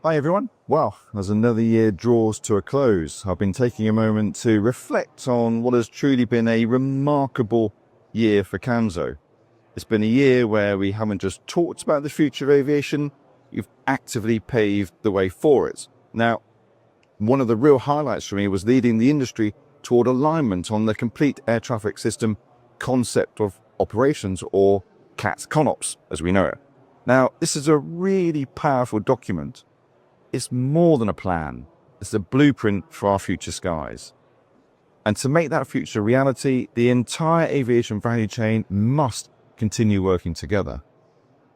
Hi everyone. Well, as another year draws to a close, I've been taking a moment to reflect on what has truly been a remarkable year for CANSO. It's been a year where we haven't just talked about the future of aviation, we've actively paved the way for it. Now, one of the real highlights for me was leading the industry toward alignment on the complete air traffic system concept of operations, or CATS CONOPS as we know it. Now, this is a really powerful document. It's more than a plan. It's a blueprint for our future skies. And to make that future reality, the entire aviation value chain must continue working together.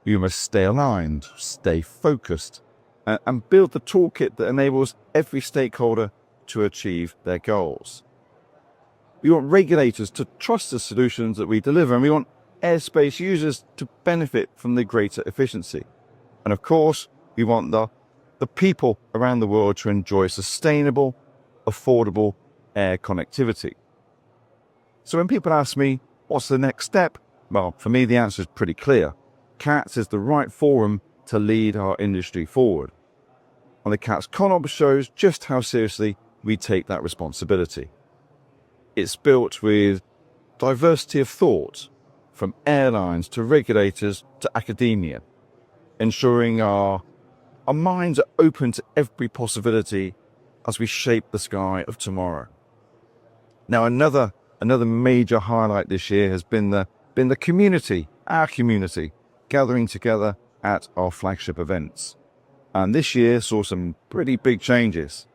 We must stay aligned, stay focused, and build the toolkit that enables every stakeholder to achieve their goals. We want regulators to trust the solutions that we deliver, and we want airspace users to benefit from the greater efficiency. And of course, we want the people around the world to enjoy sustainable, affordable air connectivity. So when people ask me, what's the next step? Well, for me, the answer is pretty clear. CATS is the right forum to lead our industry forward. And the CATS CONOPS shows just how seriously we take that responsibility. It's built with diversity of thought, from airlines to regulators to academia, ensuring our minds are open to every possibility as we shape the sky of tomorrow. Now, another major highlight this year has been the community, our community, gathering together at our flagship events. And this year saw some pretty big changes.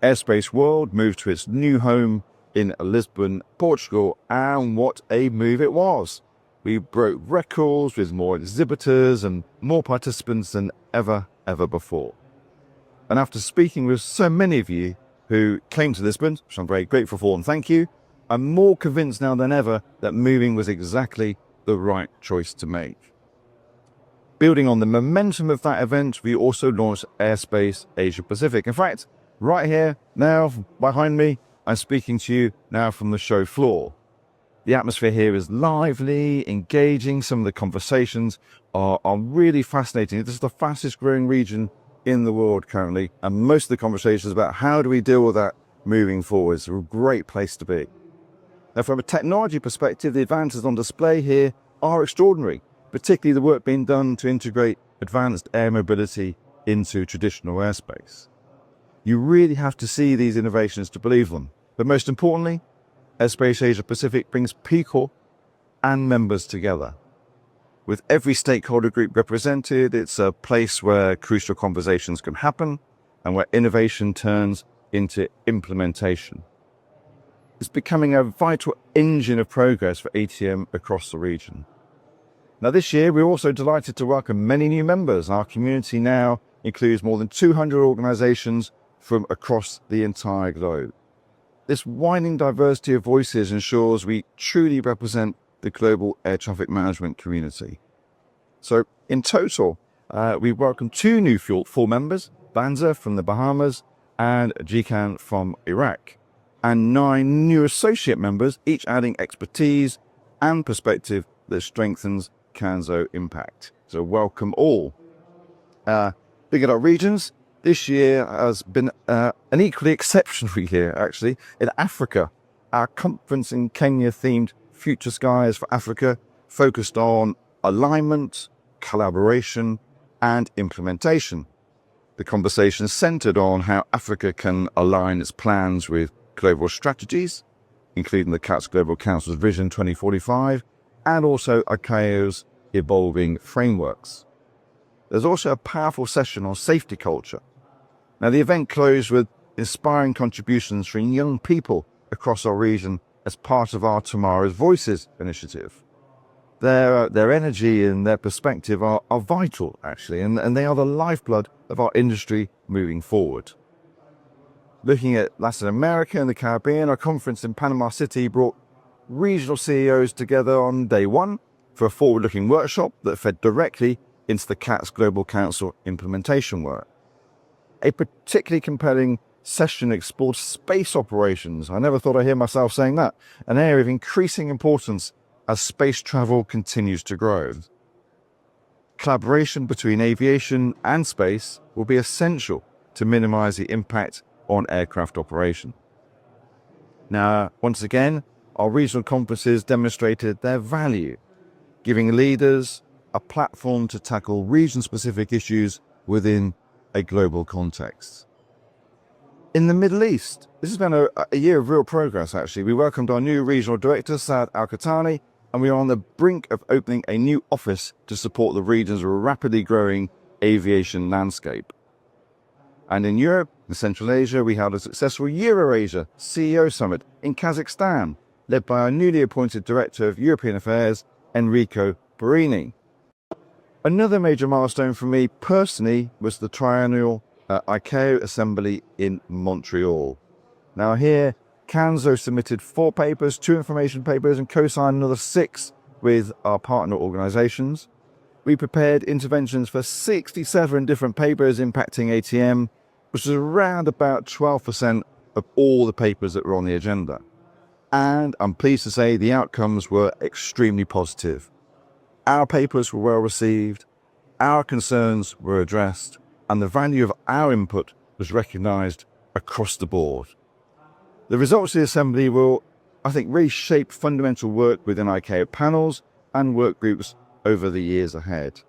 Airspace World moved to its new home in Lisbon, Portugal, and what a move it was. We broke records with more exhibitors and more participants than ever before. And after speaking with so many of you who came to Lisbon, which I'm very grateful for and thank you, I'm more convinced now than ever that moving was exactly the right choice to make. Building on the momentum of that event, we also launched Airspace Asia Pacific. In fact, right here now behind me, I'm speaking to you now from the show floor. The atmosphere here is lively, engaging. Some of the conversations are really fascinating. This is the fastest growing region in the world currently, and most of the conversations about how do we deal with that moving forward. It's a great place to be. Now, from a technology perspective, the advances on display here are extraordinary, particularly the work being done to integrate advanced air mobility into traditional airspace. You really have to see these innovations to believe them. But most importantly, Airspace Asia Pacific brings people and members together. With every stakeholder group represented, it's a place where crucial conversations can happen and where innovation turns into implementation. It's becoming a vital engine of progress for ATM across the region. Now this year, we're also delighted to welcome many new members. Our community now includes more than 200 organizations from across the entire globe. This widening diversity of voices ensures we truly represent the global air traffic management community. So in total, we welcome 2 new full members, Banza from the Bahamas and Jikan from Iraq, and 9 new associate members, each adding expertise and perspective that strengthens CANSO impact. So welcome all. Looking at our regions, this year has been an equally exceptional year, actually. In Africa, our conference in Kenya themed Future Skies for Africa focused on alignment, collaboration, and implementation. The conversation centered on how Africa can align its plans with global strategies, including the CATS Global Council's Vision 2045, and also ICAO's evolving frameworks. There's also a powerful session on safety culture. Now, the event closed with inspiring contributions from young people across our region as part of our Tomorrow's Voices initiative. Their energy and their perspective are vital, actually, and they are the lifeblood of our industry moving forward. Looking at Latin America and the Caribbean, our conference in Panama City brought regional CEOs together on day one for a forward-looking workshop that fed directly into the CATS Global Council implementation work. A particularly compelling session explored space operations. I never thought I'd hear myself saying that. An area of increasing importance as space travel continues to grow. Collaboration between aviation and space will be essential to minimize the impact on aircraft operation. Now, once again, our regional conferences demonstrated their value, giving leaders a platform to tackle region-specific issues within a global context. In the Middle East, this has been a year of real progress, actually. We welcomed our new regional director, Saad Al-Qatani, and we are on the brink of opening a new office to support the region's rapidly growing aviation landscape. And in Europe and Central Asia, we held a successful EuroAsia CEO Summit in Kazakhstan, led by our newly appointed Director of European Affairs, Enrico Perini. Another major milestone for me personally was the triennial ICAO Assembly in Montreal. Now here, CANSO submitted 4 papers, 2 information papers, and co-signed another 6 with our partner organizations. We prepared interventions for 67 different papers impacting ATM, which is around about 12% of all the papers that were on the agenda. And I'm pleased to say the outcomes were extremely positive. Our papers were well received, our concerns were addressed, and the value of our input was recognized across the board. The results of the Assembly will, I think, really shape fundamental work within ICAO panels and work groups over the years ahead.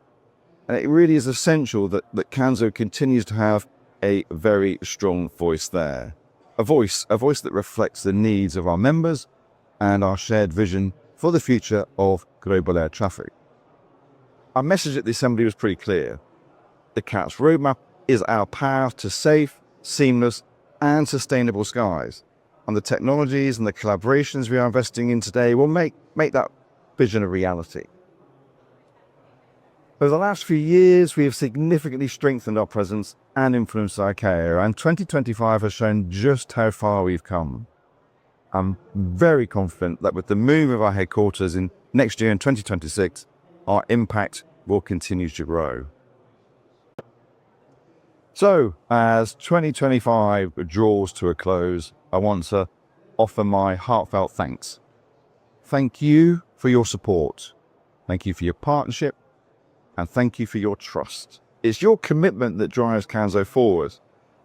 And it really is essential that CANSO continues to have a very strong voice there. A voice that reflects the needs of our members and our shared vision for the future of global air traffic. Our message at the Assembly was pretty clear. The CATS roadmap is our path to safe, seamless, and sustainable skies. And the technologies and the collaborations we are investing in today will make that vision a reality. Over the last few years, we have significantly strengthened our presence and influence at ICAO, and 2025 has shown just how far we've come. I'm very confident that with the move of our headquarters in next year in 2026, our impact will continue to grow. So, as 2025 draws to a close, I want to offer my heartfelt thanks. Thank you for your support. Thank you for your partnership. And thank you for your trust. It's your commitment that drives CANSO forward.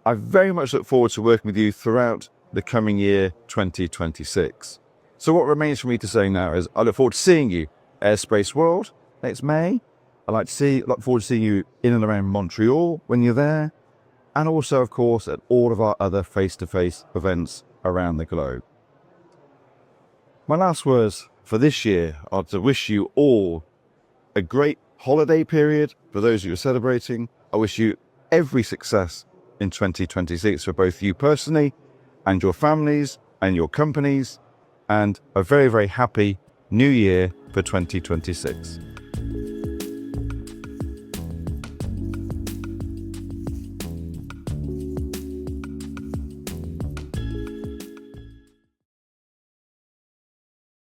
I very much look forward to working with you throughout the coming year 2026. So what remains for me to say now is I look forward to seeing you at Airspace World next May. Look forward to seeing you in and around Montreal when you're there. And also, of course, at all of our other face-to-face events around the globe. My last words for this year are to wish you all a great holiday period for those who are celebrating. I wish you every success in 2026 for both you personally and your families and your companies, and a very, very happy new year for 2026.